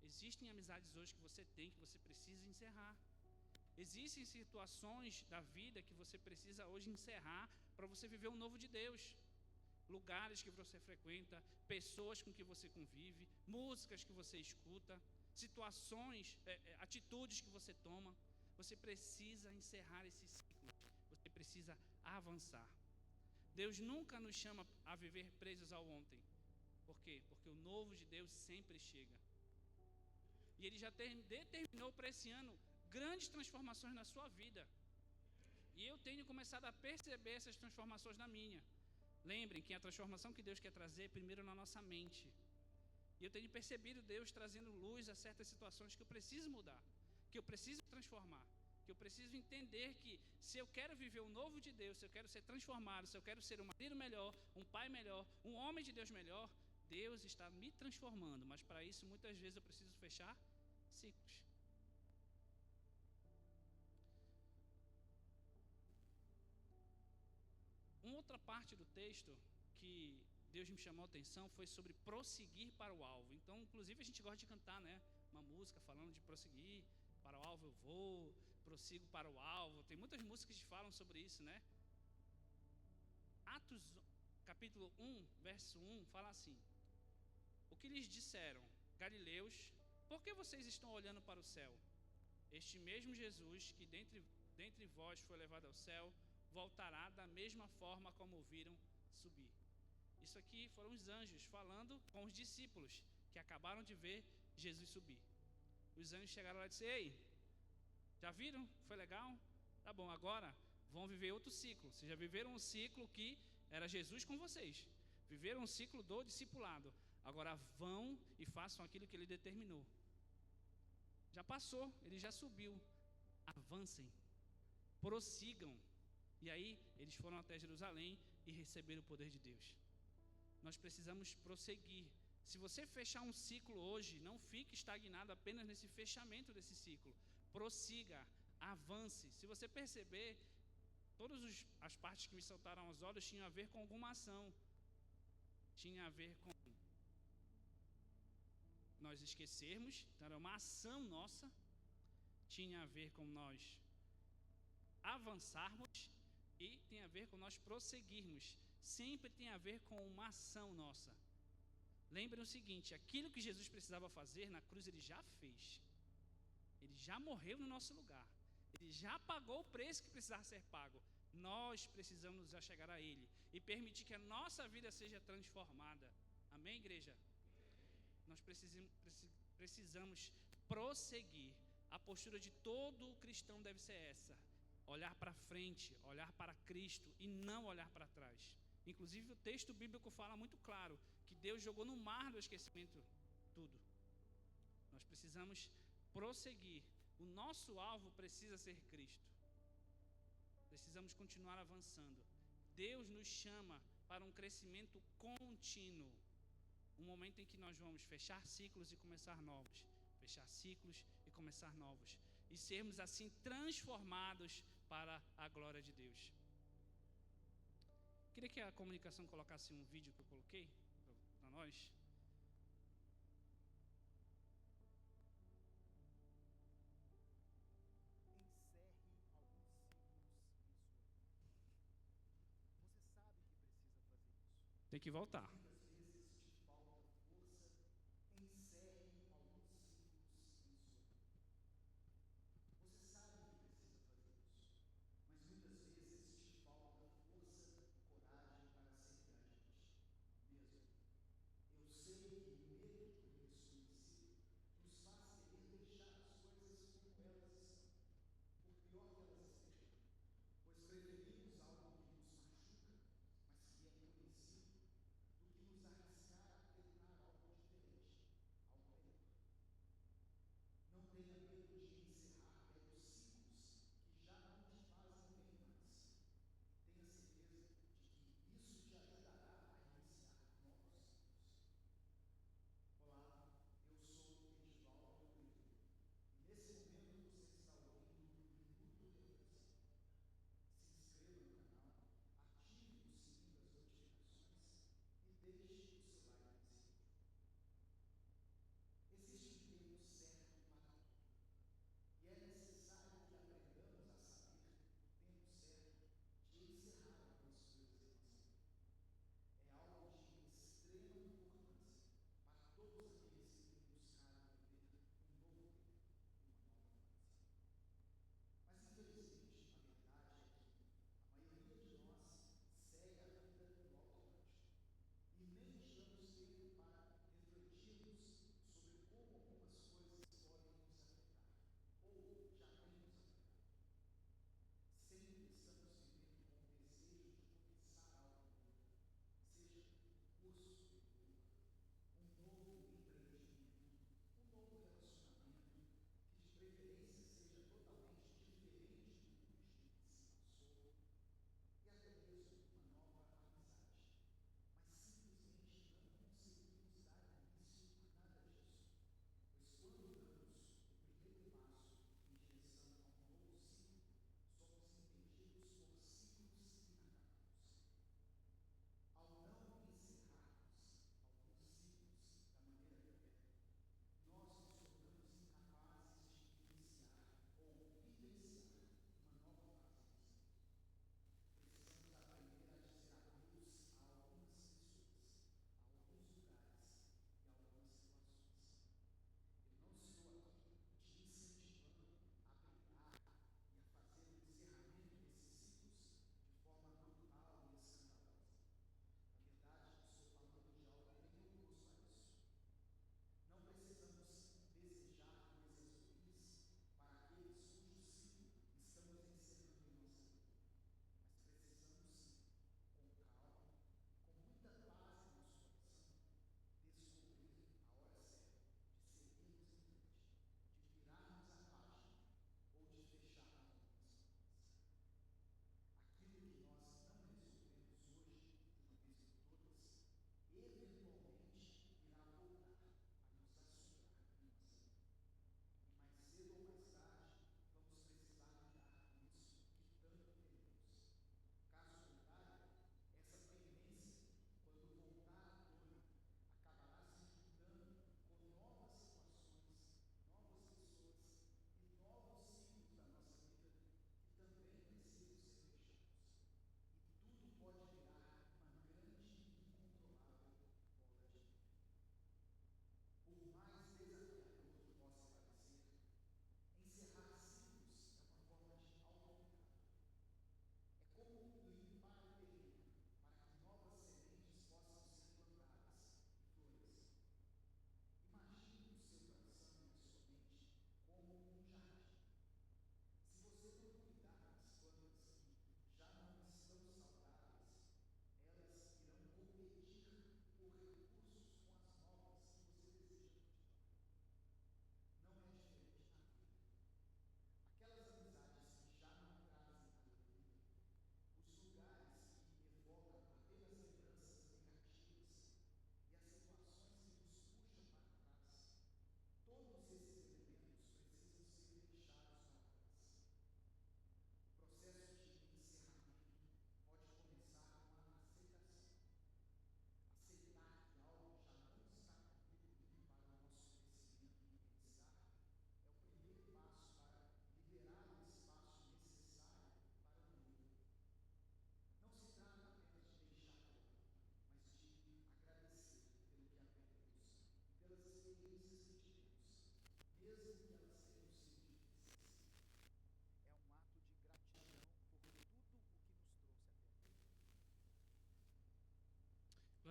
existem amizades hoje que você tem, que você precisa encerrar. Existem situações da vida que você precisa hoje encerrar para você viver o novo de Deus. Lugares que você frequenta, pessoas com que você convive, músicas que você escuta, situações, atitudes que você toma. Você precisa encerrar esse ciclo. Você precisa avançar. Deus nunca nos chama a viver presos ao ontem. Por quê? Porque o novo de Deus sempre chega. E Ele já determinou para esse ano grandes transformações na sua vida. E eu tenho começado a perceber essas transformações na minha. Lembrem que a transformação que Deus quer trazer é primeiro na nossa mente. E eu tenho percebido Deus trazendo luz a certas situações que eu preciso mudar, que eu preciso transformar, que eu preciso entender que se eu quero viver o novo de Deus, se eu quero ser transformado, se eu quero ser um marido melhor, um pai melhor, um homem de Deus melhor, Deus está me transformando. Mas para isso muitas vezes eu preciso fechar ciclos. Uma outra parte do texto que Deus me chamou a atenção foi sobre prosseguir para o alvo. Então, inclusive, a gente gosta de cantar, né? Uma música falando de prosseguir para o alvo eu vou, prossigo para o alvo. Tem muitas músicas que falam sobre isso, né? Atos, capítulo 1, verso 1, fala assim: o que lhes disseram, galileus, por que vocês estão olhando para o céu? Este mesmo Jesus que dentre vós foi levado ao céu, voltará da mesma forma como o viram subir. Isso aqui foram os anjos falando com os discípulos que acabaram de ver Jesus subir. Os anjos chegaram lá e disseram: ei, já viram? Foi legal? Tá bom, agora vão viver outro ciclo. Vocês já viveram um ciclo que era Jesus com vocês. Viveram um ciclo do discipulado. Agora vão e façam aquilo que ele determinou. Já passou, ele já subiu. Avancem, prossigam. E aí eles foram até Jerusalém e receberam o poder de Deus. Nós precisamos prosseguir. Se você fechar um ciclo hoje, não fique estagnado apenas nesse fechamento desse ciclo. Prossiga, avance. Se você perceber, todas as partes que me saltaram aos olhos tinham a ver com alguma ação. Tinha a ver com nós esquecermos, então era uma ação nossa. Tinha a ver com nós avançarmos e tem a ver com nós prosseguirmos. Sempre tem a ver com uma ação nossa. Lembrem o seguinte: aquilo que Jesus precisava fazer na cruz, ele já fez. Ele já morreu no nosso lugar. Ele já pagou o preço que precisava ser pago. Nós precisamos já chegar a Ele e permitir que a nossa vida seja transformada. Amém, igreja? Nós precisamos prosseguir. A postura de todo cristão deve ser essa: olhar para frente, olhar para Cristo e não olhar para trás. Inclusive o texto bíblico fala muito claro que Deus jogou no mar do esquecimento tudo. Nós precisamos prosseguir. O nosso alvo precisa ser Cristo. Precisamos continuar avançando. Deus nos chama para um crescimento contínuo. Um momento em que nós vamos fechar ciclos e começar novos. Fechar ciclos e começar novos. E sermos assim transformados para a glória de Deus. Queria que a comunicação colocasse um vídeo que eu coloquei para nós. Tem que voltar.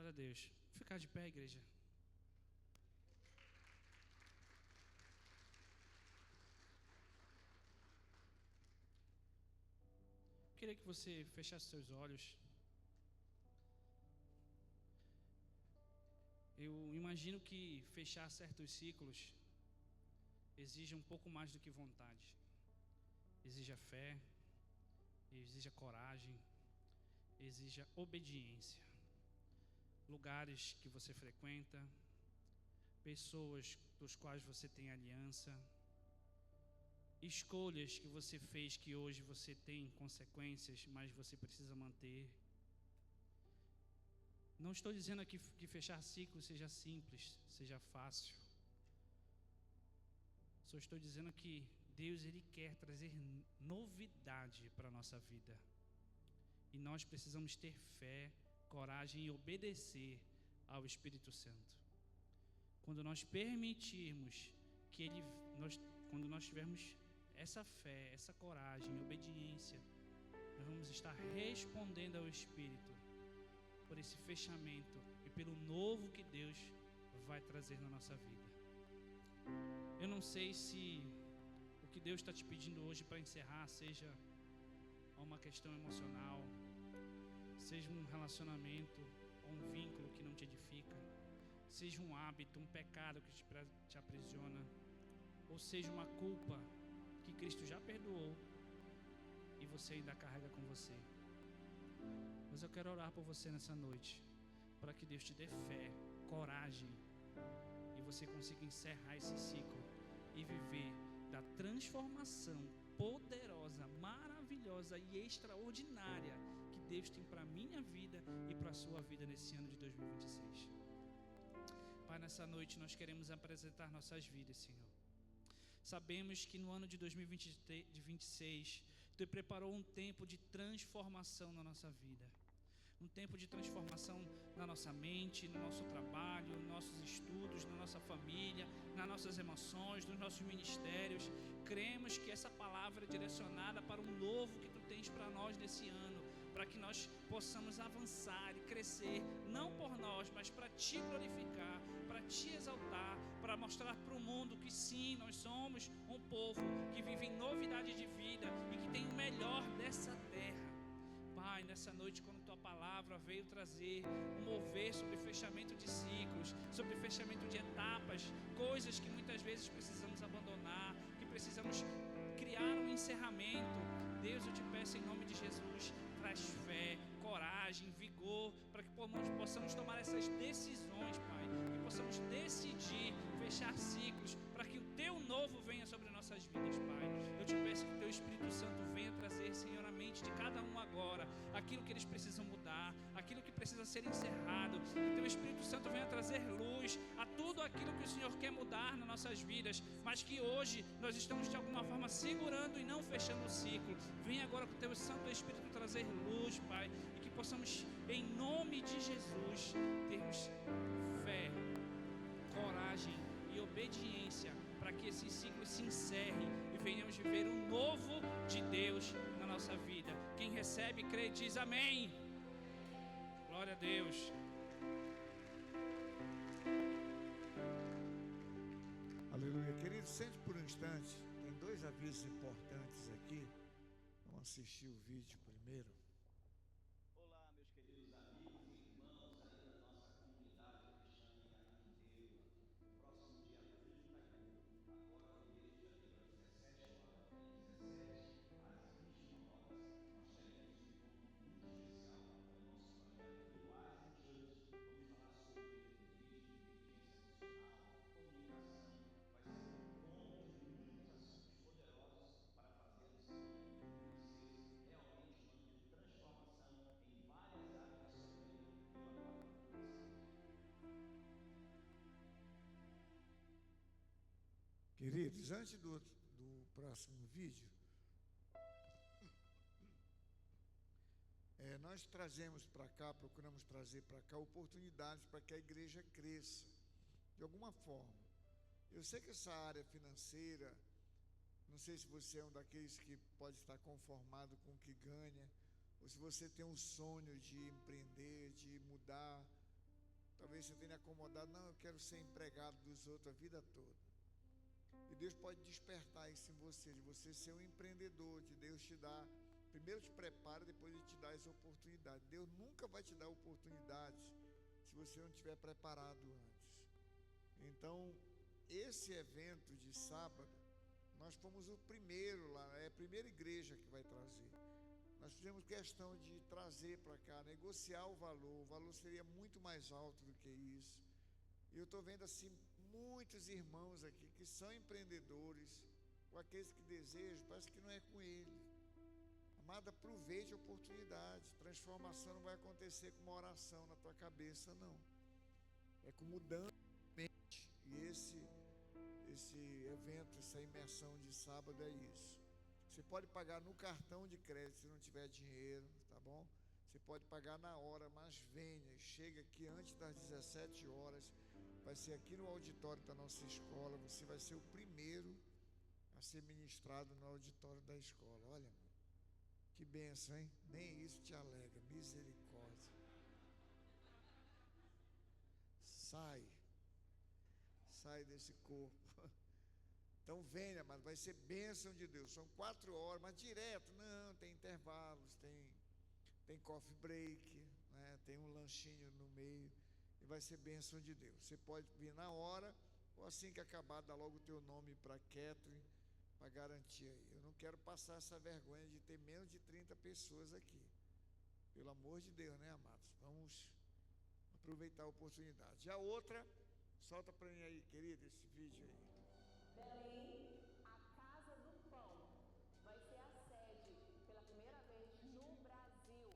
Glória a Deus. Vou ficar de pé, igreja. Queria que você fechasse seus olhos. Eu imagino que fechar certos ciclos exige um pouco mais do que vontade. Exija fé, exija coragem, exija obediência. Lugares que você frequenta, pessoas dos quais você tem aliança, escolhas que você fez que hoje você tem consequências, mas você precisa manter. Não estou dizendo aqui que fechar ciclo seja simples, seja fácil. Só estou dizendo que Deus, Ele quer trazer novidade para a nossa vida. E nós precisamos ter fé, coragem e obedecer ao Espírito Santo. Quando nós permitirmos que quando nós tivermos essa fé, essa coragem e obediência, nós vamos estar respondendo ao Espírito por esse fechamento e pelo novo que Deus vai trazer na nossa vida. Eu não sei se o que Deus está te pedindo hoje para encerrar seja uma questão emocional, seja um relacionamento ou um vínculo que não te edifica, seja um hábito, um pecado que te aprisiona, ou seja uma culpa que Cristo já perdoou e você ainda carrega com você. Mas eu quero orar por você nessa noite, para que Deus te dê fé, coragem, e você consiga encerrar esse ciclo e viver da transformação poderosa, maravilhosa e extraordinária que Deus tem para a minha vida e para a sua vida nesse ano de 2026. Pai, nessa noite nós queremos apresentar nossas vidas, Senhor. Sabemos que no ano de 2026 Tu preparou um tempo de transformação na nossa vida. Um tempo de transformação na nossa mente, no nosso trabalho, nos nossos estudos, na nossa família, nas nossas emoções, nos nossos ministérios. Cremos que essa palavra é direcionada para um novo que Tu tens para nós nesse ano, para que nós possamos avançar e crescer, não por nós, mas para Te glorificar, para Te exaltar, para mostrar para o mundo que sim, nós somos um povo que vive em novidade de vida e que tem o melhor dessa terra. Pai, nessa noite, quando Tua palavra veio trazer um mover sobre fechamento de ciclos, sobre fechamento de etapas, coisas que muitas vezes precisamos abandonar, que precisamos criar um encerramento. Deus, eu Te peço em nome de Jesus, traz fé, coragem, vigor, para que possamos tomar essas decisões, Pai, que possamos decidir fechar ciclos, para que o Teu novo venha sobre nossas vidas, Pai. Eu Te peço que o Teu Espírito Santo venha trazer, Senhor, na mente de cada um agora, aquilo que eles precisam mudar, aquilo que precisa ser encerrado, que o Teu Espírito Santo venha trazer luz a tudo aquilo que o Senhor quer mudar nas nossas vidas, mas que hoje nós estamos de alguma forma segurando e não fechando o ciclo. Vem agora com o Teu Santo Espírito trazer luz, Pai, e que possamos, em nome de Jesus, termos fé, coragem e obediência para que esse ciclo se encerre e venhamos viver o novo de Deus na nossa vida. Quem recebe, crê e diz amém. Glória a Deus. Aleluia. Querido, sente por um instante. Tem dois avisos importantes aqui. Vamos assistir o vídeo primeiro. Olá, meus queridos amigos e irmãos aí da nossa comunidade cristã inteira. No próximo dia 31, agora no mês de janeiro, às 17 horas, às 21 horas, nós teremos um encontro muito especial com o nosso projeto do Oasis Church. Vamos falar sobre evangelismo, inteligência emocional, comunicação. Vai ser um encontro de muitos assuntos poderosos para fazer esse ano de 2026 realmente um ano de transformação em várias áreas da sua vida. Eu aguardo você. Queridos, antes do próximo vídeo, nós trazemos para cá, procuramos trazer para cá oportunidades para que a igreja cresça, de alguma forma. Eu sei que essa área financeira, não sei se você é um daqueles que pode estar conformado com o que ganha, ou se você tem um sonho de empreender, de mudar Talvez você tenha acomodado, não, eu quero ser empregado dos outros a vida toda. E Deus pode despertar isso em você, de você ser um empreendedor, de Deus te dar, primeiro te prepara, depois Ele te dá as oportunidades. Deus nunca vai te dar oportunidades se você não estiver preparado antes. Então, esse evento de sábado, nós fomos o primeiro lá, é a primeira igreja que vai trazer. Nós fizemos questão de trazer para cá, negociar o valor seria muito mais alto do que isso. E eu estou vendo assim, muitos irmãos aqui que são empreendedores, com aqueles que desejam, parece que não é com ele. Amado, aproveite a oportunidade. Transformação não vai acontecer com uma oração na tua cabeça, não. É com mudança de mente. E esse evento, essa imersão de sábado é isso. Você pode pagar no cartão de crédito se não tiver dinheiro, tá bom? Você pode pagar na hora, mas venha, chega aqui antes das 17 horas. Vai ser aqui no auditório da nossa escola. Você vai ser o primeiro a ser ministrado no auditório da escola. Olha, que bênção, hein? Nem isso te alegra, misericórdia. Sai desse corpo. Então venha, mas vai ser bênção de Deus. São 4 horas, mas direto, não, tem intervalos, tem coffee break, né? Tem um lanchinho no meio, e vai ser bênção de Deus. Você pode vir na hora, ou assim que acabar, dar logo o teu nome para Catherine, para garantir aí. Eu não quero passar essa vergonha de ter menos de 30 pessoas aqui. Pelo amor de Deus, né, amados? Vamos aproveitar a oportunidade. E a outra, solta para mim aí, querida, esse vídeo aí. Belém, a Casa do Pão, vai ser a sede, pela primeira vez no Brasil,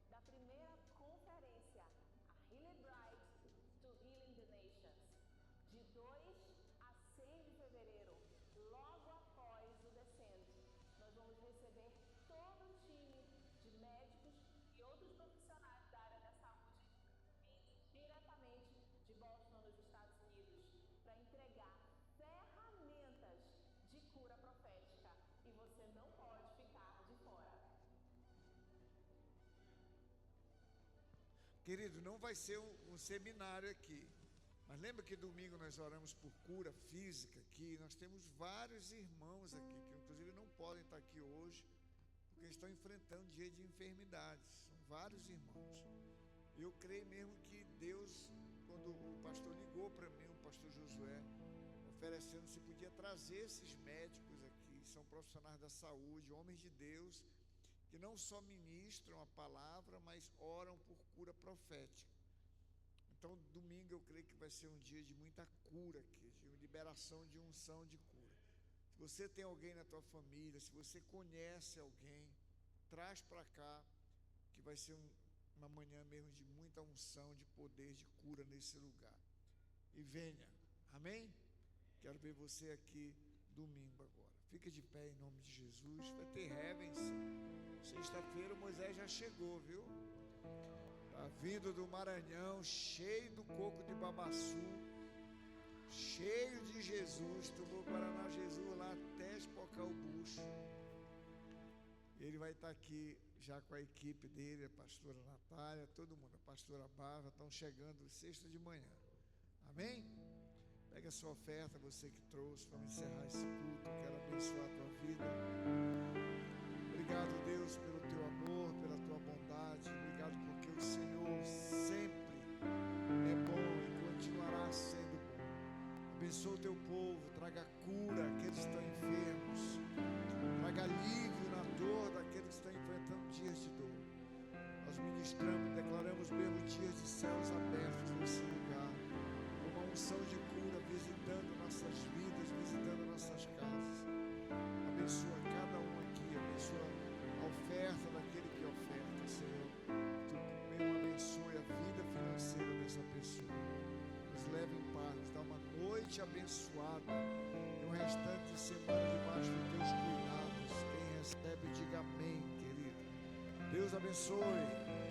da primeira conferência, a Healing Bright to Healing the Nations, de 2 a 6 de fevereiro, logo após o Descendo. Nós vamos receber todo o time de médicos e outros profissionais da área da saúde, diretamente de Boston, nos Estados Unidos, para entregar ferramentas de cura profética, e você não pode ficar de fora. Querido, não vai ser um seminário aqui, mas lembra que domingo nós oramos por cura física aqui. Nós temos vários irmãos aqui que inclusive não podem estar aqui hoje porque estão enfrentando dia de enfermidades. São vários irmãos. Eu creio mesmo que Deus, quando o pastor ligou para mim, o pastor Josué, oferecendo se podia trazer esses médicos aqui, são profissionais da saúde, homens de Deus, que não só ministram a palavra, mas oram por cura profética. Então, domingo eu creio que vai ser um dia de muita cura aqui, de liberação de unção de cura. Se você tem alguém na tua família, se você conhece alguém, traz para cá, que vai ser uma manhã mesmo de muita unção, de poder, de cura nesse lugar. E venha, amém? Quero ver você aqui domingo agora. Fica de pé em nome de Jesus. Vai ter Heavens. Sexta-feira o Moisés já chegou, viu? Está vindo do Maranhão, cheio do coco de babaçu, cheio de Jesus. Tomou Guaraná Jesus lá até espocar o bucho. Ele vai estar aqui já com a equipe dele, a pastora Natália, todo mundo, a pastora Bárbara, estão chegando sexta de manhã. Amém? Pega a sua oferta, você que trouxe, vamos encerrar esse culto. Quero abençoar a tua vida. Obrigado, Deus, pelo teu amor, pela tua bondade. Obrigado porque o Senhor sempre é bom e continuará sendo bom. Abençoa o teu povo, traga cura àqueles que estão enfermos, traga alívio na dor daqueles que estão enfrentando dias de dor. Nós ministramos, declaramos mesmo dias de céus abertos nesse lugar, uma unção de cura visitando nossas vidas, visitando nossas casas. Abençoa cada um aqui, abençoa a oferta daquele que oferta, Senhor. Tu mesmo abençoe a vida financeira dessa pessoa. Nos leve em paz, nos dá uma noite abençoada e um restante de semana debaixo dos teus cuidados. Quem recebe, diga amém, querido. Deus abençoe.